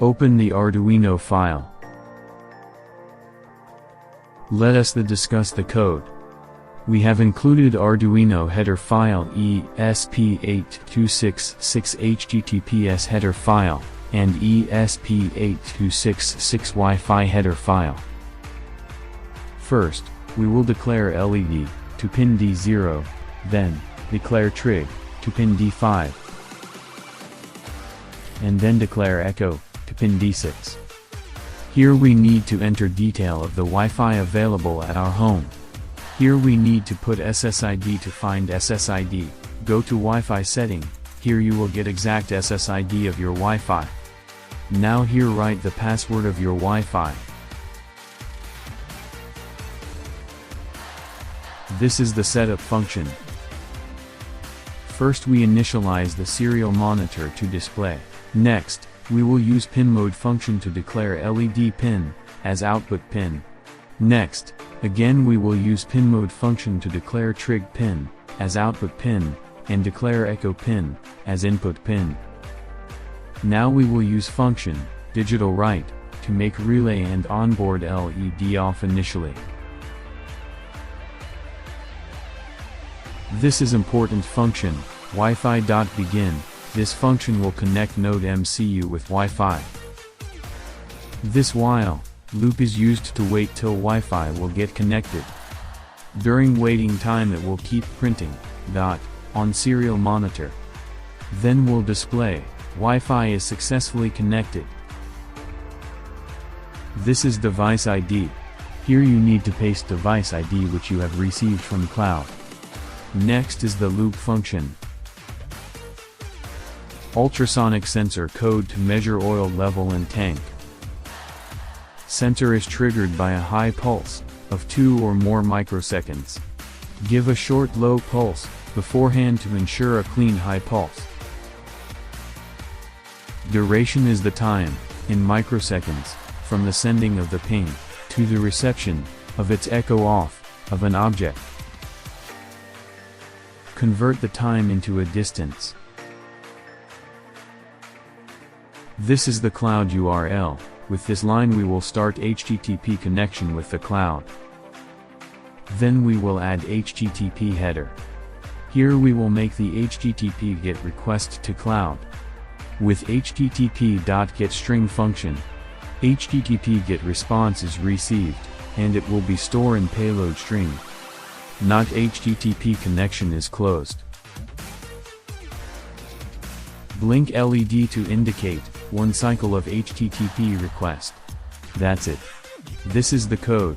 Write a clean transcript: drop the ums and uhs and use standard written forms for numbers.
Open the Arduino file. Let us discuss the code. We have included Arduino header file ESP8266 HTTPS header file, and ESP8266 Wi-Fi header file. First, we will declare LED to pin D0, then declare trig to pin D5, and then declare echo to pin D6. Here we need to enter detail of the Wi-Fi available at our home. Here we need to put SSID to find SSID, go to Wi-Fi setting, here you will get exact SSID of your Wi-Fi. Now here write the password of your Wi-Fi. This is the setup function. First we initialize the serial monitor to display. Next, we will use pin mode function to declare LED pin as output pin. Next, again we will use pin mode function to declare trig pin as output pin, and declare echo pin as input pin. Now we will use function digital write to make relay and onboard LED off initially. This is important function, Wi-Fi.begin. This function will connect NodeMCU with Wi-Fi. This while loop is used to wait till Wi-Fi will get connected. During waiting time it will keep printing dot on serial monitor. Then will display Wi-Fi is successfully connected. This is device ID. Here you need to paste device ID which you have received from cloud. Next is the loop function. Ultrasonic sensor code to measure oil level in tank. Sensor is triggered by a high pulse of 2 or more microseconds. Give a short low pulse beforehand to ensure a clean high pulse. Duration is the time, in microseconds, from the sending of the ping to the reception of its echo off of an object. Convert the time into a distance. This is the cloud URL. With this line we will start HTTP connection with the cloud. Then we will add HTTP header. Here we will make the HTTP GET request to cloud. With http.getString function, HTTP GET response is received, and it will be stored in payload string. Not HTTP connection is closed. Blink LED to indicate 1 cycle of HTTP request. That's it. This is the code.